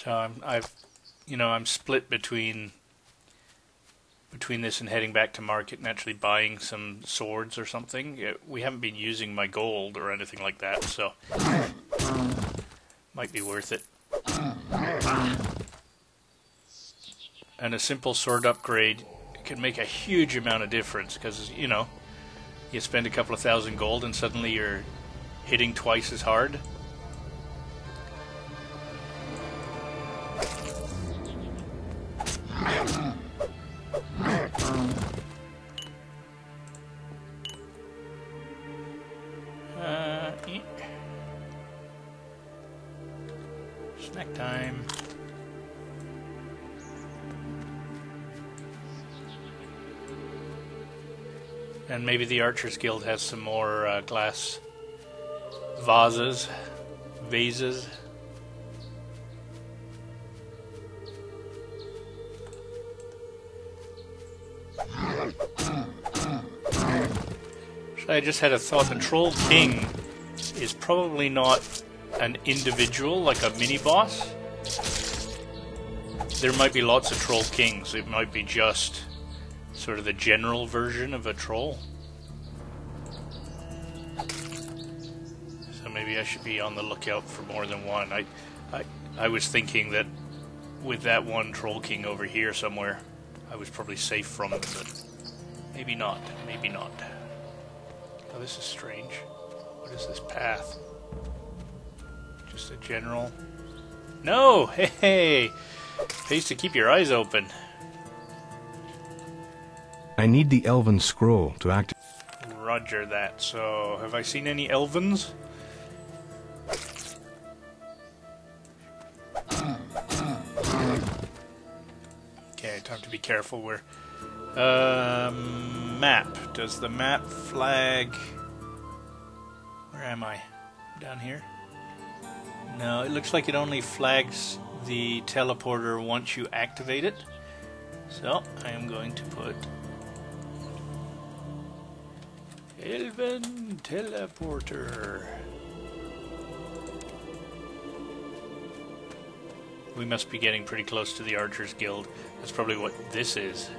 So I'm split between this and heading back to market and actually buying some swords or something. We haven't been using my gold or anything like that, so might be worth it. And a simple sword upgrade can make a huge amount of difference because, you spend a couple of thousand gold and suddenly you're hitting twice as hard. Snack time. And maybe the Archers Guild has some more glass vases. I just had a thought. The Troll King is probably not an individual, like a mini-boss. There might be lots of Troll Kings. It might be just sort of the general version of a troll. So maybe I should be on the lookout for more than one. I was thinking that with that one Troll King over here somewhere, I was probably safe from it, but maybe not. Maybe not. Oh, this is strange. What is this path? Just a general... No! Hey! Pays to keep your eyes open. I need the elven scroll to activate. Roger that. So, have I seen any elvens? Okay, time to be careful. We're... map. Does the map flag... Where am I? Down here? No, it looks like it only flags the teleporter once you activate it. So, I am going to put... Elven teleporter. We must be getting pretty close to the Archers Guild. That's probably what this is.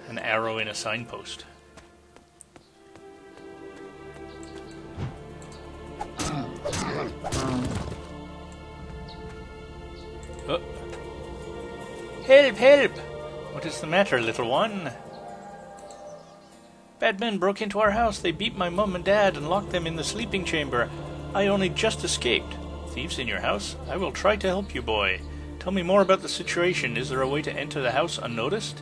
An arrow in a signpost. Oh. Help, help! What is the matter, little one? Bad men broke into our house. They beat my mum and dad and locked them in the sleeping chamber. I only just escaped. Thieves in your house? I will try to help you, boy. Tell me more about the situation. Is there a way to enter the house unnoticed?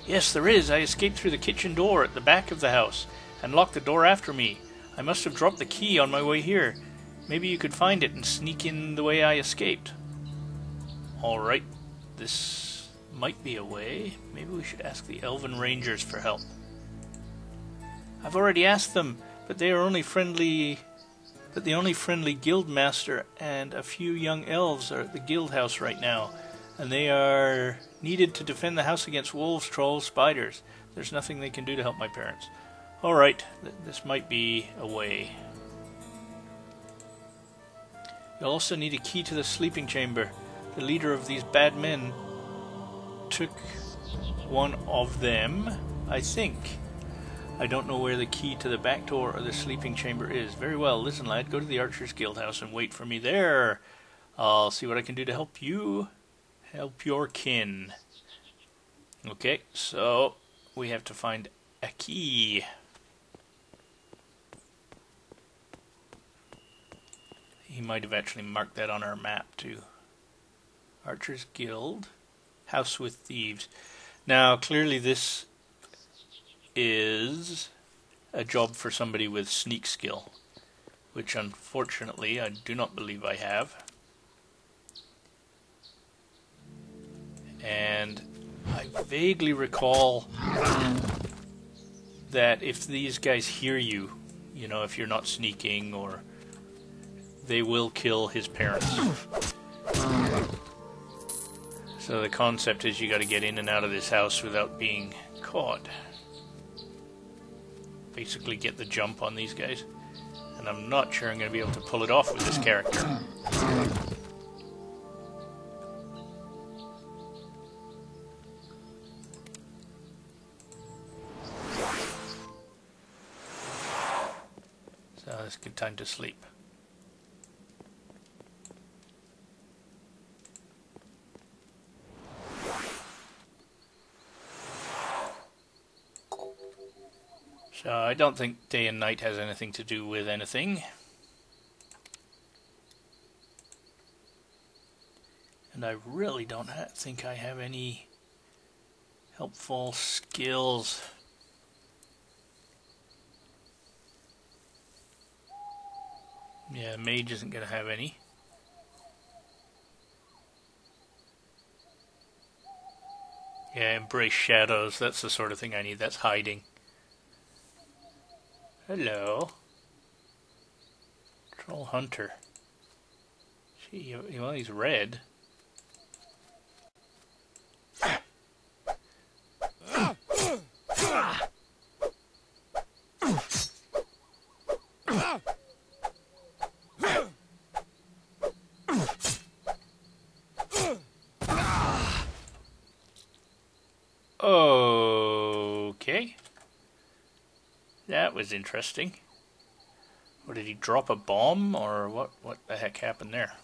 Yes, there is. I escaped through the kitchen door at the back of the house and locked the door after me. I must have dropped the key on my way here. Maybe you could find it and sneak in the way I escaped. Alright, this might be a way. Maybe we should ask the Elven Rangers for help. I've already asked them, but they are only friendly... But the only friendly guild master and a few young elves are at the guild house right now, and they are needed to defend the house against wolves, trolls, spiders. There's nothing they can do to help my parents. Alright, this might be a way. You'll also need a key to the sleeping chamber. The leader of these bad men took one of them, I think. I don't know where the key to the back door or the sleeping chamber is. Very well, listen lad, go to the Archers Guild house and wait for me there. I'll see what I can do to help you. Help your kin. Okay, so we have to find a key. He might have actually marked that on our map too. Archers Guild, House with Thieves. Now clearly this is a job for somebody with sneak skill, which unfortunately I do not believe I have. And I vaguely recall that if these guys hear you, you know, if you're not sneaking, or they will kill his parents. So the concept is you got to get in and out of this house without being caught. Basically get the jump on these guys. And I'm not sure I'm going to be able to pull it off with this character. it's a good time to sleep. So I don't think day and night has anything to do with anything. And I really don't think I have any helpful skills. Yeah, mage isn't going to have any. Yeah, embrace shadows. That's the sort of thing I need. That's hiding. Hello. Troll hunter. Gee, well, he's red. Okay. That was interesting. Or did he drop a bomb, or what the heck happened there?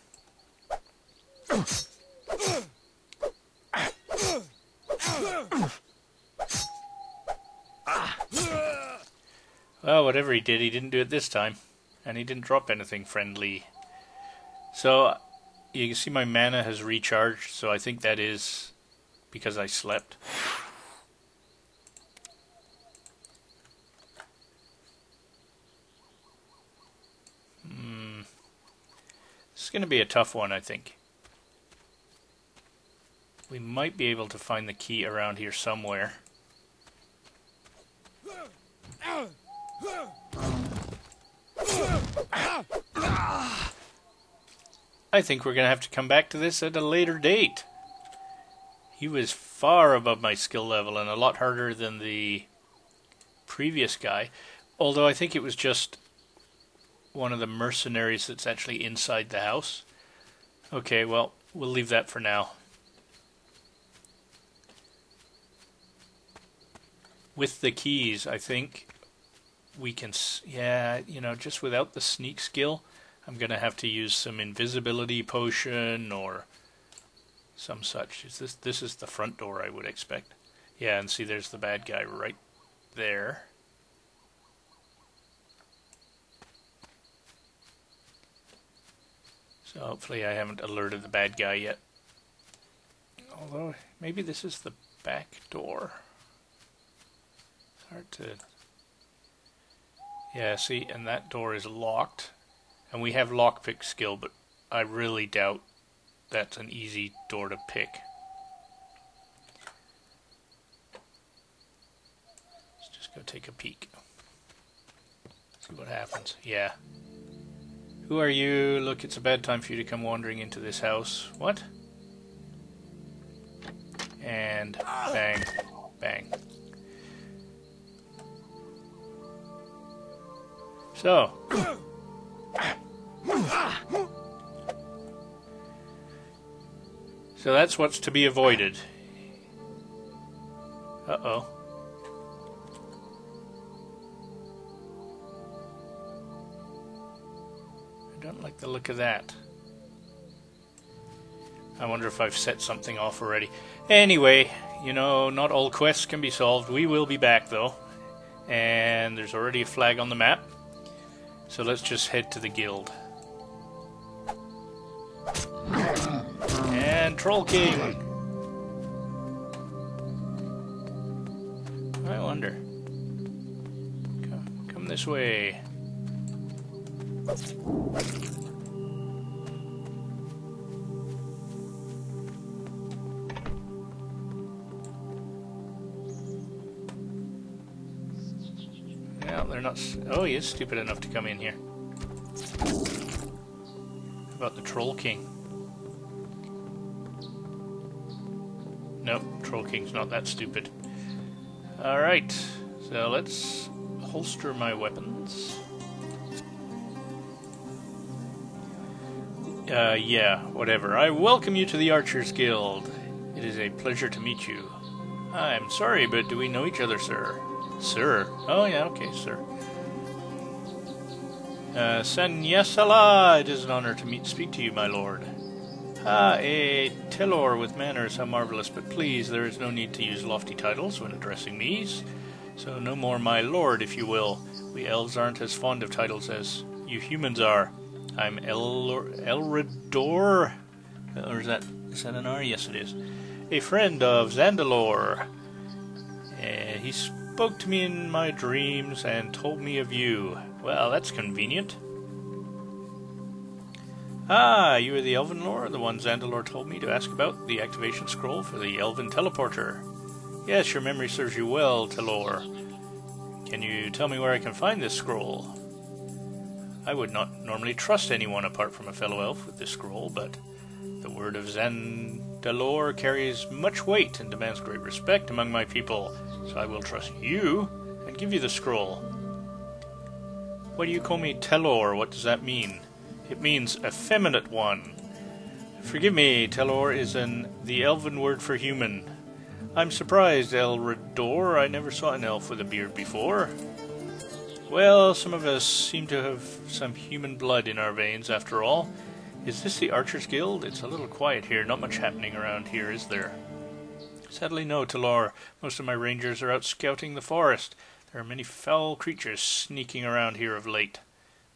Well, whatever he did, he didn't do it this time. And he didn't drop anything friendly. So, you can see my mana has recharged, so I think that is because I slept. This is going to be a tough one, I think. We might be able to find the key around here somewhere. I think we're going to have to come back to this at a later date. He was far above my skill level and a lot harder than the previous guy. Although I think it was just one of the mercenaries that's actually inside the house. Okay, well, we'll leave that for now. With the keys, I think we can... Yeah, you know, just without the sneak skill, I'm going to have to use some invisibility potion or some such. This is the front door, I would expect. Yeah, and see, there's the bad guy right there. So hopefully I haven't alerted the bad guy yet. Although, maybe this is the back door. It's hard to... Yeah, see, and that door is locked. And we have lockpick skill, but I really doubt that's an easy door to pick. Let's just go take a peek. See what happens. Yeah. Who are you? Look, it's a bad time for you to come wandering into this house. What? And bang, bang. So. So that's what's to be avoided. Uh-oh. I don't like the look of that. I wonder if I've set something off already. Anyway, you know, not all quests can be solved. We will be back, though. And there's already a flag on the map. So let's just head to the guild. And Troll King! I wonder. Come this way. Well, they're not... Oh, he is stupid enough to come in here. How about the Troll King? Nope, Troll King's not that stupid. Alright, so let's holster my weapons. Yeah, whatever. I welcome you to the Archers Guild. It is a pleasure to meet you. I'm sorry, but do we know each other, sir? Sir? Oh, yeah, okay, sir. Sanyasala, it is an honor to speak to you, my lord. Ah, a Telor with manners, how marvelous, but please, there is no need to use lofty titles when addressing me, so no more my lord, if you will. We elves aren't as fond of titles as you humans are. I'm Elridor, or is that an R? Yes, it is. A friend of Zandalor. He spoke to me in my dreams and told me of you. Well, that's convenient. Ah, you are the Elven Lore, the one Zandalor told me to ask about, the activation scroll for the Elven Teleporter. Yes, your memory serves you well, Telor. Can you tell me where I can find this scroll? I would not normally trust anyone apart from a fellow elf with this scroll, but the word of Zandalor carries much weight and demands great respect among my people, so I will trust you and give you the scroll. Why do you call me Telor? What does that mean? It means effeminate one. Forgive me, Telor is the elven word for human. I'm surprised, Elridor. I never saw an elf with a beard before. Well, some of us seem to have some human blood in our veins, after all. Is this the Archers Guild? It's a little quiet here. Not much happening around here, is there? Sadly no, Telor. Most of my rangers are out scouting the forest. There are many foul creatures sneaking around here of late.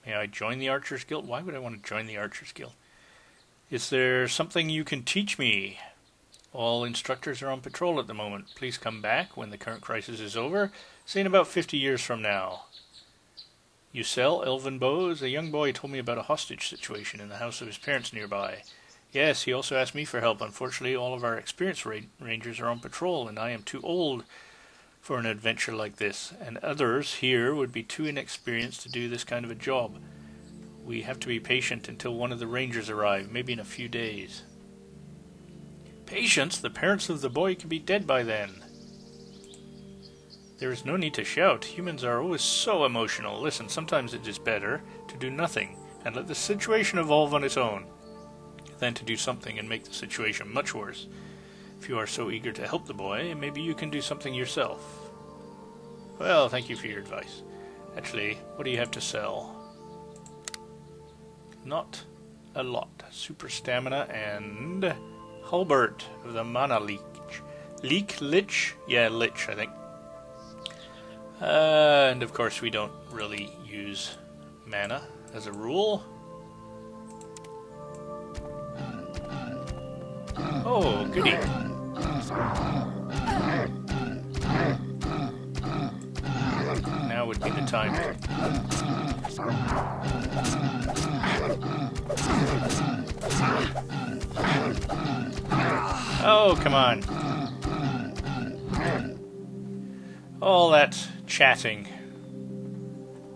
May I join the Archers Guild? Why would I want to join the Archers Guild? Is there something you can teach me? All instructors are on patrol at the moment. Please come back when the current crisis is over, say in about 50 years from now. You sell elven bows? A young boy told me about a hostage situation in the house of his parents nearby. Yes, he also asked me for help. Unfortunately, all of our experienced rangers are on patrol, and I am too old for an adventure like this, and others here would be too inexperienced to do this kind of a job. We have to be patient until one of the rangers arrive, maybe in a few days. Patience? The parents of the boy could be dead by then. There is no need to shout. Humans are always so emotional. Listen, sometimes it is better to do nothing and let the situation evolve on its own than to do something and make the situation much worse. If you are so eager to help the boy, maybe you can do something yourself. Well, thank you for your advice. Actually, what do you have to sell? Not a lot. Super stamina and Hulbert of the Mana Lich. Lich? Yeah, Lich, I think. And of course we don't really use mana as a rule. Oh, goody. Now would be the time. Oh, come on. All that chatting.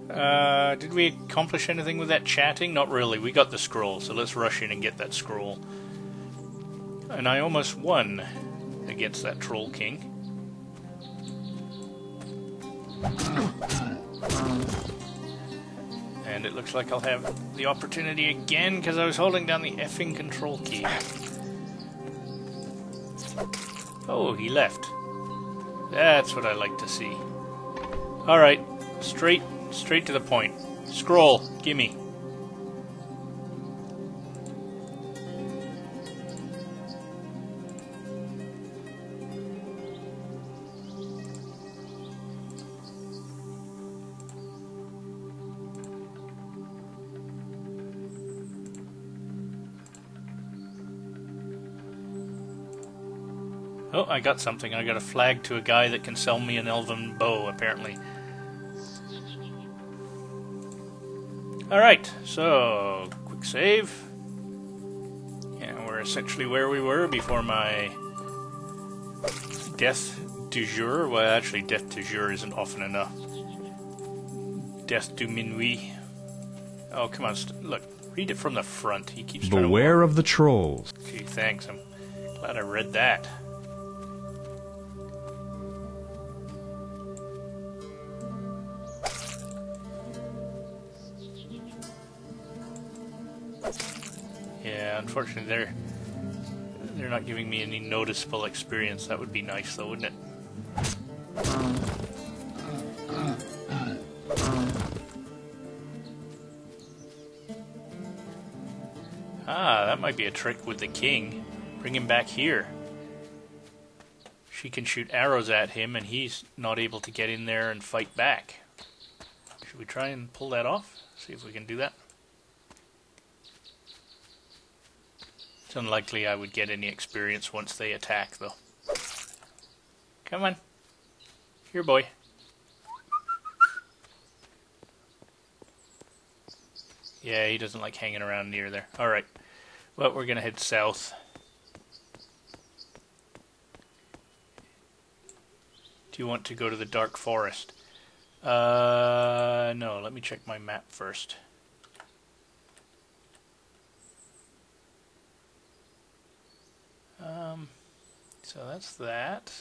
Did we accomplish anything with that chatting? Not really. We got the scroll, so let's rush in and get that scroll. And I almost won against that Troll King. And it looks like I'll have the opportunity again because I was holding down the effing control key. Oh, he left. That's what I like to see. Alright, straight to the point. Scroll, gimme. Oh, I got something. I got a flag to a guy that can sell me an elven bow, apparently. Alright, so, quick save. Yeah, we're essentially where we were before my death du jour. Well, actually, death du jour isn't often enough. Death du minuit. Oh, come on, look, read it from the front. He keeps trying to... Beware of the trolls. Gee, thanks. I'm glad I read that. Yeah, unfortunately they're not giving me any noticeable experience. That would be nice though, wouldn't it? Ah, that might be a trick with the king. Bring him back here. She can shoot arrows at him and he's not able to get in there and fight back. Should we try and pull that off? See if we can do that. It's unlikely I would get any experience once they attack, though. Come on. Here, boy. Yeah, he doesn't like hanging around near there. Alright. Well, we're going to head south. Do you want to go to the dark forest? No, let me check my map first. So that's that.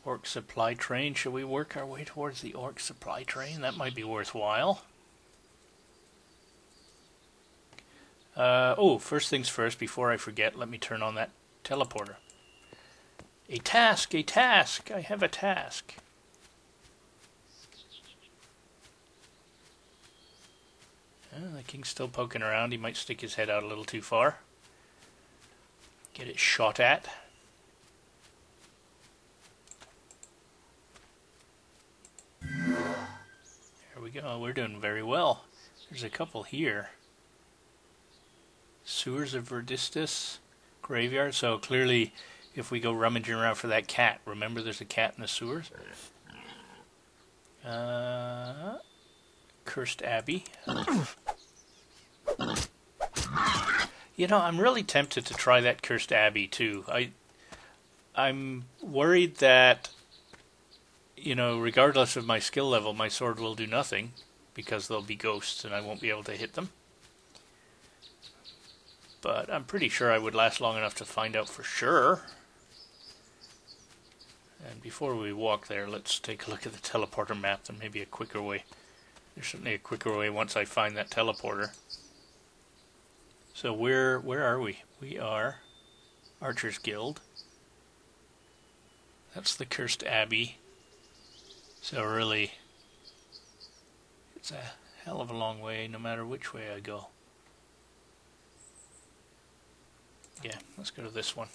Orc supply train. Should we work our way towards the orc supply train? That might be worthwhile. Oh, first things first, before I forget, let me turn on that teleporter. A task! A task! I have a task. The king's still poking around. He might stick his head out a little too far. Get it shot at. There we go. We're doing very well. There's a couple here. Sewers of Verdistus. Graveyard. So clearly, if we go rummaging around for that cat, remember there's a cat in the sewers? Cursed Abbey. You know, I'm really tempted to try that Cursed Abbey too. I'm worried that, you know, regardless of my skill level, my sword will do nothing because there'll be ghosts and I won't be able to hit them. But I'm pretty sure I would last long enough to find out for sure. And before we walk there, let's take a look at the teleporter map. There may be a quicker way. There's certainly a quicker way once I find that teleporter. So where are we? We are Archer's Guild. That's the Cursed Abbey. So really, it's a hell of a long way no matter which way I go. Yeah, let's go to this one.